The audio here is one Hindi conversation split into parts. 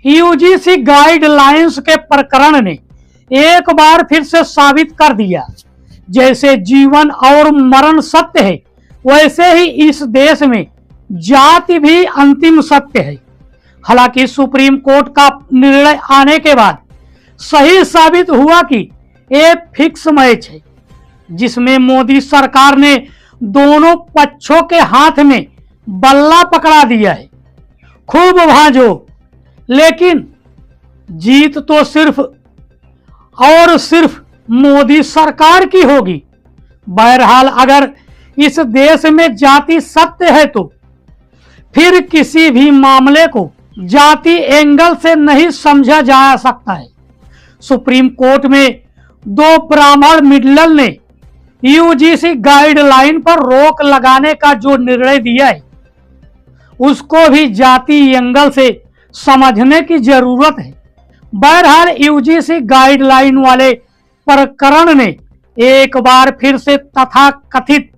यूजीसी गाइडलाइंस के प्रकरण ने एक बार फिर से साबित कर दिया, जैसे जीवन और मरण सत्य है, वैसे ही इस देश में जाति भी अंतिम सत्य है। हालांकि सुप्रीम कोर्ट का निर्णय आने के बाद सही साबित हुआ कि ये फिक्स मैच है, जिसमें मोदी सरकार ने दोनों पक्षों के हाथ में बल्ला पकड़ा दिया है। खूब भांजो, लेकिन जीत तो सिर्फ और सिर्फ मोदी सरकार की होगी। बहरहाल अगर इस देश में जाति सत्य है तो फिर किसी भी मामले को जाति एंगल से नहीं समझा जा सकता है। सुप्रीम कोर्ट में दो ब्राह्मण मिडल ने यूजीसी गाइडलाइन पर रोक लगाने का जो निर्णय दिया है, उसको भी जाति एंगल से समझने की जरूरत है। बहरहाल यूजीसी गाइडलाइन वाले प्रकरण ने एक बार फिर से तथाकथित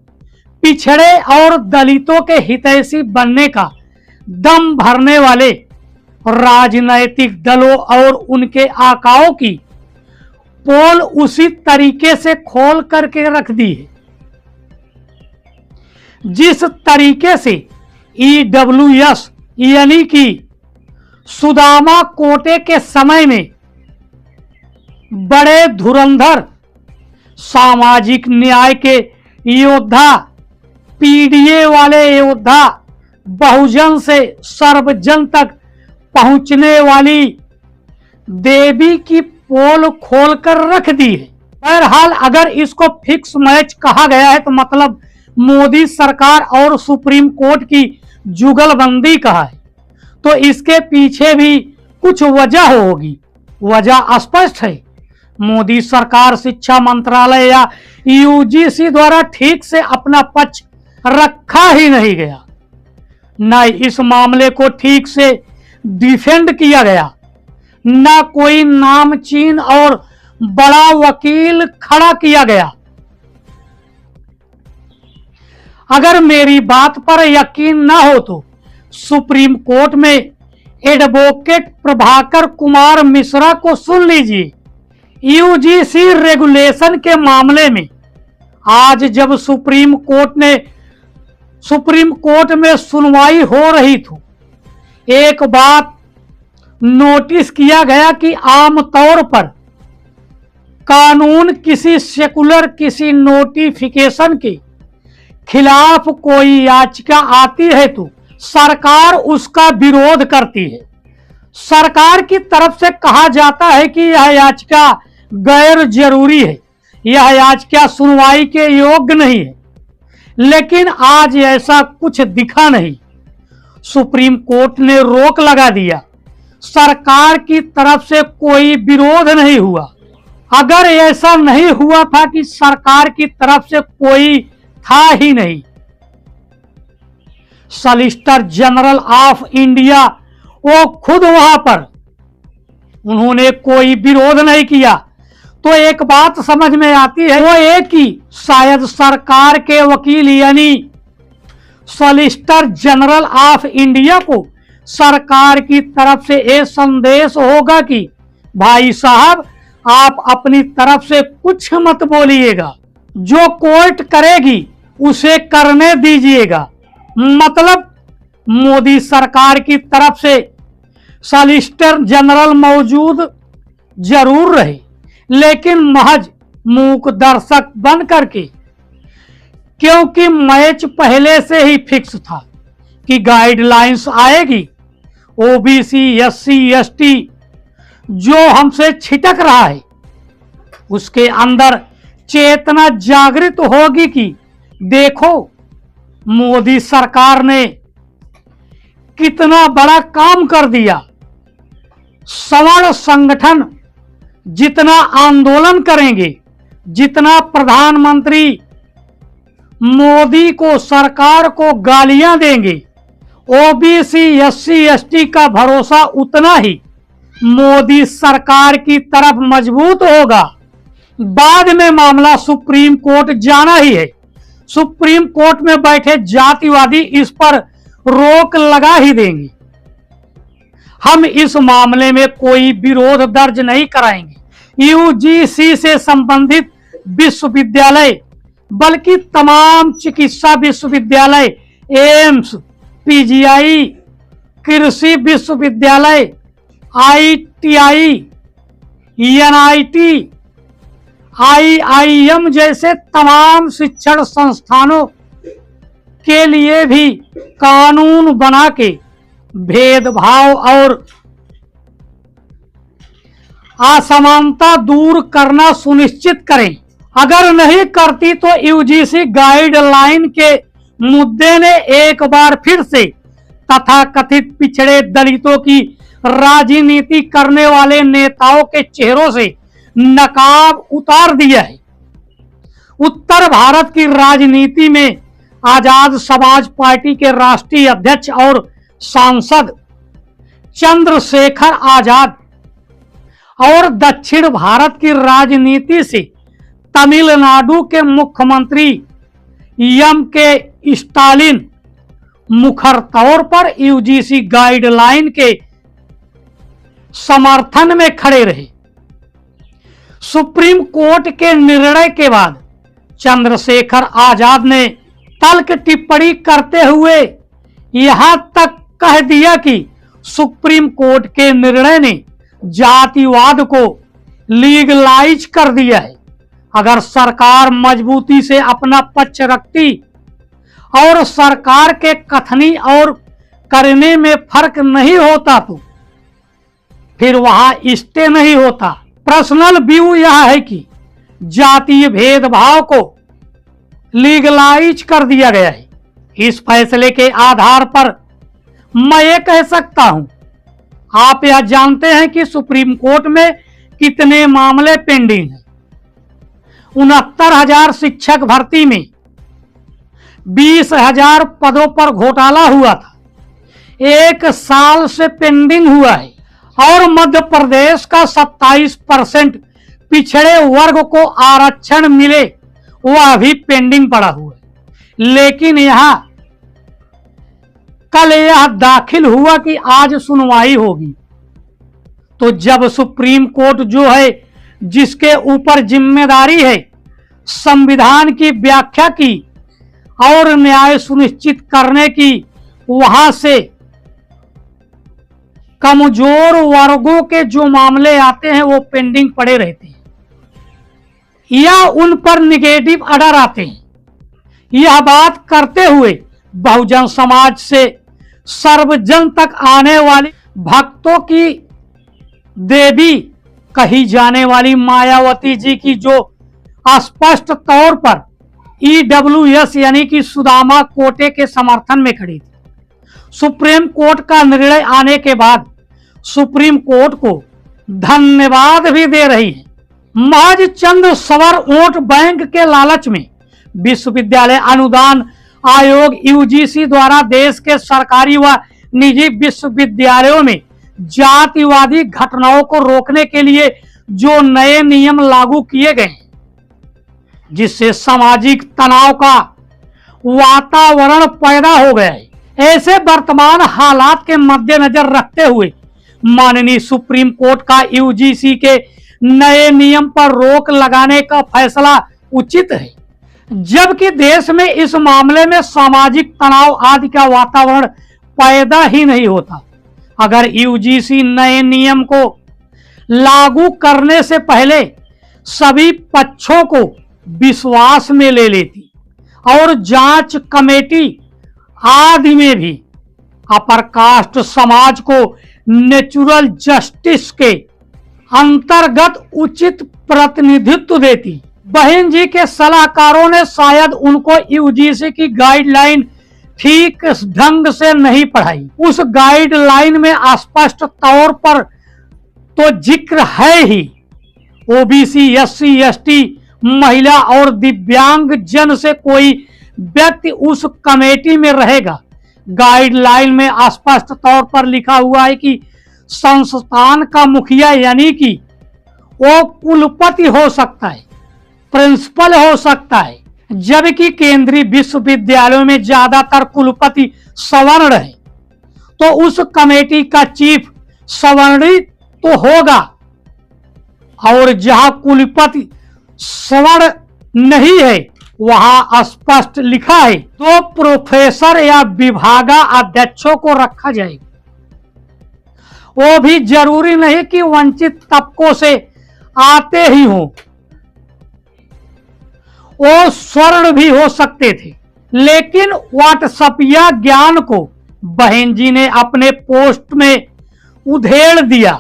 पिछड़े और दलितों के हितैषी बनने का दम भरने वाले राजनैतिक दलों और उनके आकाओं की पोल उसी तरीके से खोल करके रख दी है, जिस तरीके से ईडब्ल्यूएस यानी कि सुदामा कोटे के समय में बड़े धुरंधर सामाजिक न्याय के योद्धा, पीडीए वाले योद्धा, बहुजन से सर्वजन तक पहुंचने वाली देवी की पोल खोलकर रख दी है। बहरहाल अगर इसको फिक्स मैच कहा गया है तो मतलब मोदी सरकार और सुप्रीम कोर्ट की जुगलबंदी कहा है, तो इसके पीछे भी कुछ वजह होगी। वजह स्पष्ट है, मोदी सरकार, शिक्षा मंत्रालय या यूजीसी द्वारा ठीक से अपना पक्ष रखा ही नहीं गया, न इस मामले को ठीक से डिफेंड किया गया, न कोई नामचीन और बड़ा वकील खड़ा किया गया। अगर मेरी बात पर यकीन न हो तो सुप्रीम कोर्ट में एडवोकेट प्रभाकर कुमार मिश्रा को सुन लीजिए। यूजीसी रेगुलेशन के मामले में आज जब सुप्रीम कोर्ट में सुनवाई हो रही थी, एक बात नोटिस किया गया कि आमतौर पर कानून किसी सेकुलर किसी नोटिफिकेशन के खिलाफ कोई याचिका आती है तो सरकार उसका विरोध करती है। सरकार की तरफ से कहा जाता है कि यह याचिका गैर जरूरी है, यह याचिका सुनवाई के योग्य नहीं है, लेकिन आज ऐसा कुछ दिखा नहीं। सुप्रीम कोर्ट ने रोक लगा दिया, सरकार की तरफ से कोई विरोध नहीं हुआ। अगर ऐसा नहीं हुआ था कि सरकार की तरफ से कोई था ही नहीं, सॉलिसिटर जनरल ऑफ इंडिया वो खुद वहां पर, उन्होंने कोई विरोध नहीं किया, तो एक बात समझ में आती है, वो एक ही शायद सरकार के वकील यानी सॉलिसिटर जनरल ऑफ इंडिया को सरकार की तरफ से ये संदेश होगा कि भाई साहब आप अपनी तरफ से कुछ मत बोलिएगा, जो कोर्ट करेगी उसे करने दीजिएगा। मतलब मोदी सरकार की तरफ से सॉलिसिटर जनरल मौजूद जरूर रहे, लेकिन महज मूक दर्शक बन करके, क्योंकि मैच पहले से ही फिक्स था कि गाइडलाइंस आएगी। ओबीसी, एससी, एसटी जो हमसे छिटक रहा है, उसके अंदर चेतना जागृत होगी कि देखो मोदी सरकार ने कितना बड़ा काम कर दिया। सवर्ण संगठन जितना आंदोलन करेंगे, जितना प्रधानमंत्री मोदी को, सरकार को गालियां देंगे, ओबीसी, एससी, एसटी का भरोसा उतना ही मोदी सरकार की तरफ मजबूत होगा। बाद में मामला सुप्रीम कोर्ट जाना ही है। सुप्रीम कोर्ट में बैठे जातिवादी इस पर रोक लगा ही देंगे। हम इस मामले में कोई विरोध दर्ज नहीं कराएंगे। यूजीसी से संबंधित विश्वविद्यालय बल्कि तमाम चिकित्सा विश्वविद्यालय, एम्स, पीजीआई, कृषि विश्वविद्यालय, आईटीआई, एनआईटी, आईआईएम जैसे तमाम शिक्षण संस्थानों के लिए भी कानून बना के भेदभाव और असमानता दूर करना सुनिश्चित करें। अगर नहीं करती तो यूजीसी गाइडलाइन के मुद्दे ने एक बार फिर से तथाकथित पिछड़े दलितों की राजनीति करने वाले नेताओं के चेहरों से नकाब उतार दिया है। उत्तर भारत की राजनीति में आजाद समाज पार्टी के राष्ट्रीय अध्यक्ष और सांसद चंद्रशेखर आजाद और दक्षिण भारत की राजनीति से तमिलनाडु के मुख्यमंत्री एम के स्टालिन मुखर तौर पर यूजीसी गाइडलाइन के समर्थन में खड़े रहे। सुप्रीम कोर्ट के निर्णय के बाद चंद्रशेखर आजाद ने तल्ख टिप्पणी करते हुए यहां तक कह दिया कि सुप्रीम कोर्ट के निर्णय ने जातिवाद को लीगलाइज कर दिया है। अगर सरकार मजबूती से अपना पक्ष रखती और सरकार के कथनी और करने में फर्क नहीं होता तो फिर वहां स्टे नहीं होता। पर्सनल व्यू यह है कि जातीय भेदभाव को लीगलाइज कर दिया गया है। इस फैसले के आधार पर मैं ये कह सकता हूं, आप यह जानते हैं कि सुप्रीम कोर्ट में कितने मामले पेंडिंग हैं। 69,000 शिक्षक भर्ती में 20,000 पदों पर घोटाला हुआ था, 1 साल से पेंडिंग हुआ है। और मध्य प्रदेश का 27% पिछड़े वर्ग को आरक्षण मिले, वह भी पेंडिंग पड़ा हुआ है। लेकिन यहां कल यह दाखिल हुआ कि आज सुनवाई होगी। तो जब सुप्रीम कोर्ट जो है, जिसके ऊपर जिम्मेदारी है संविधान की व्याख्या की और न्याय सुनिश्चित करने की, वहां से कमजोर वर्गों के जो मामले आते हैं वो पेंडिंग पड़े रहते हैं या उन पर निगेटिव ऑर्डर आते हैं। यह बात करते हुए बहुजन समाज से सर्वजन तक आने वाली भक्तों की देवी कही जाने वाली मायावती जी की जो स्पष्ट तौर पर ईडब्ल्यूएस यानी कि सुदामा कोटे के समर्थन में खड़ी थी, सुप्रीम कोर्ट का निर्णय आने के बाद सुप्रीम कोर्ट को धन्यवाद भी दे रही है। महज चंद सवर वोट बैंक के लालच में विश्वविद्यालय अनुदान आयोग यूजीसी द्वारा देश के सरकारी व निजी विश्वविद्यालयों में जातिवादी घटनाओं को रोकने के लिए जो नए नियम लागू किए गए हैं, जिससे सामाजिक तनाव का वातावरण पैदा हो गया है। ऐसे वर्तमान हालात के मद्देनजर रखते हुए माननीय सुप्रीम कोर्ट का यूजीसी के नए नियम पर रोक लगाने का फैसला उचित है, जबकि देश में इस मामले में सामाजिक तनाव आदि का वातावरण पैदा ही नहीं होता। अगर यूजीसी नए नियम को लागू करने से पहले सभी पक्षों को विश्वास में ले लेती और जांच कमेटी आदि में भी अपर कास्ट समाज को नेचुरल जस्टिस के अंतर्गत उचित प्रतिनिधित्व देती, बहन जी के सलाहकारों ने शायद उनको यूजीसी की गाइडलाइन ठीक ढंग से नहीं पढ़ाई। उस गाइडलाइन में स्पष्ट तौर पर तो जिक्र है ही ओबीसी, एससी, एसटी, महिला और दिव्यांग जन से कोई व्यक्ति उस कमेटी में रहेगा। गाइडलाइन में स्पष्ट तौर पर लिखा हुआ है कि संस्थान का मुखिया यानी कि वो कुलपति हो सकता है, प्रिंसिपल हो सकता है, जबकि केंद्रीय विश्वविद्यालयों में ज्यादातर कुलपति सवर्ण है। तो उस कमेटी का चीफ सवर्णित तो होगा, और जहां कुलपति स्वर्ण नहीं है वहां स्पष्ट लिखा है तो प्रोफेसर या विभागाध्यक्षों को रखा जाएगा। वो भी जरूरी नहीं कि वंचित तबकों से आते ही हो, वो स्वर्ण भी हो सकते थे। लेकिन व्हाट्सएपिया ज्ञान को बहन जी ने अपने पोस्ट में उधेड़ दिया।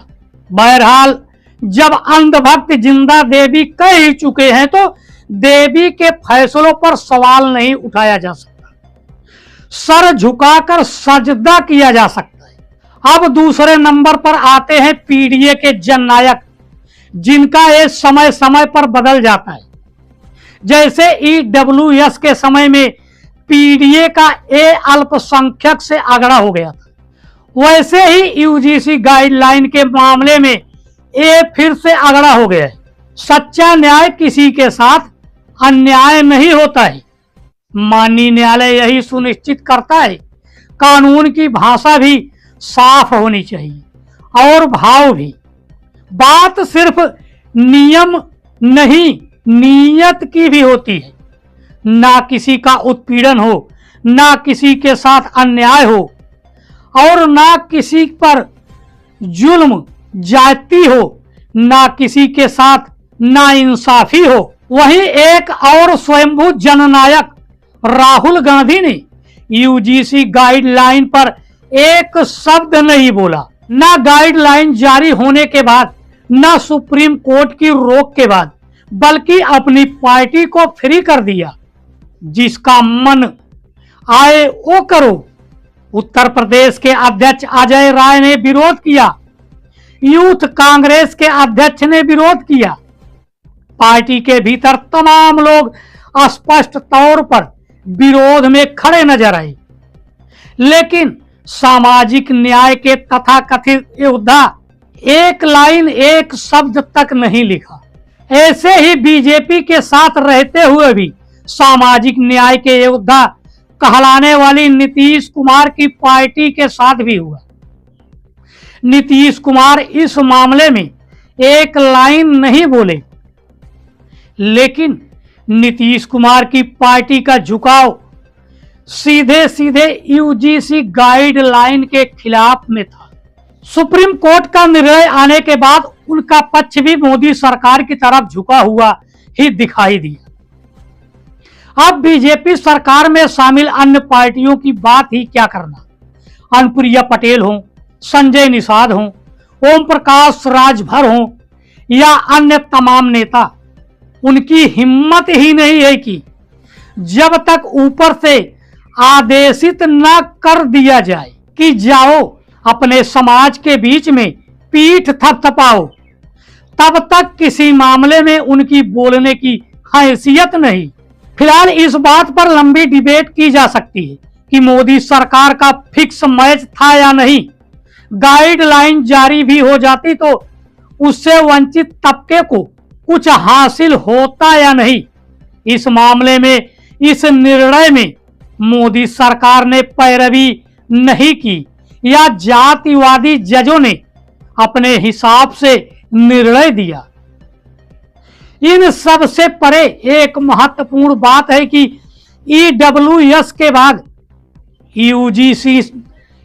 बहरहाल जब अंधभक्त जिंदा देवी कह ही चुके हैं तो देवी के फैसलों पर सवाल नहीं उठाया जा सकता, सर झुकाकर सजदा किया जा सकता है। अब दूसरे नंबर पर आते हैं पीडीए के जननायक, जिनका ये समय समय पर बदल जाता है। जैसे ईडब्ल्यूएस के समय में पीडीए का ए अल्पसंख्यक से आगड़ा हो गया था, वैसे ही यूजीसी गाइडलाइन के मामले में ए फिर से आगड़ा हो गया है। सच्चा न्याय किसी के साथ अन्याय नहीं होता है। माननीय न्यायालय यही सुनिश्चित करता है कानून की भाषा भी साफ होनी चाहिए और भाव भी। बात सिर्फ नियम नहीं नीयत की भी होती है। ना किसी का उत्पीड़न हो, ना किसी के साथ अन्याय हो, और ना किसी पर जुल्म जाती हो, ना किसी के साथ नाइंसाफी हो। वहीं एक और स्वयंभू जननायक राहुल गांधी ने यूजीसी गाइडलाइन पर एक शब्द नहीं बोला, ना गाइडलाइन जारी होने के बाद, ना सुप्रीम कोर्ट की रोक के बाद, बल्कि अपनी पार्टी को फ्री कर दिया। जिसका मन आए वो करो। उत्तर प्रदेश के अध्यक्ष अजय राय ने विरोध किया, यूथ कांग्रेस के अध्यक्ष ने विरोध किया, पार्टी के भीतर तमाम लोग स्पष्ट तौर पर विरोध में खड़े नजर आए। लेकिन सामाजिक न्याय के तथाकथित योद्धा एक लाइन एक शब्द तक नहीं लिखा। ऐसे ही बीजेपी के साथ रहते हुए भी सामाजिक न्याय के योद्धा कहलाने वाली नीतीश कुमार की पार्टी के साथ भी हुआ। नीतीश कुमार इस मामले में एक लाइन नहीं बोले, लेकिन नीतीश कुमार की पार्टी का झुकाव सीधे सीधे यूजीसी गाइडलाइन के खिलाफ में था। सुप्रीम कोर्ट का निर्णय आने के बाद उनका पक्ष भी मोदी सरकार की तरफ झुका हुआ ही दिखाई दिया। अब बीजेपी सरकार में शामिल अन्य पार्टियों की बात ही क्या करना। अनुप्रिया पटेल हो, संजय निषाद हो, ओम प्रकाश राजभर हो या अन्य तमाम नेता, उनकी हिम्मत ही नहीं है कि जब तक ऊपर से आदेशित न कर दिया जाए कि जाओ अपने समाज के बीच में पीठ थपथपाओ, तब तक किसी मामले में उनकी बोलने की हैसियत नहीं। फिलहाल इस बात पर लंबी डिबेट की जा सकती है कि मोदी सरकार का फिक्स मैच था या नहीं। गाइडलाइन जारी भी हो जाती तो उससे वंचित तबके को कुछ हासिल होता या नहीं। इस मामले में, इस निर्णय में मोदी सरकार ने पैरवी नहीं की या जातिवादी जजों ने अपने हिसाब से निर्णय दिया। इन सब से परे एक महत्वपूर्ण बात है कि ईडब्ल्यूएस के बाद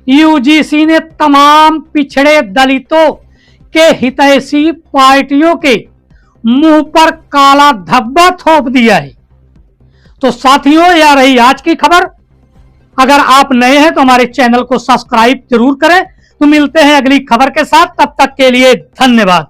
यूजीसी ने तमाम पिछड़े दलितों के हितैषी पार्टियों के मुंह पर काला धब्बा थोप दिया है। तो साथियों, यह रही आज की खबर। अगर आप नए हैं तो हमारे चैनल को सब्सक्राइब जरूर करें। तो मिलते हैं अगली खबर के साथ, तब तक के लिए धन्यवाद।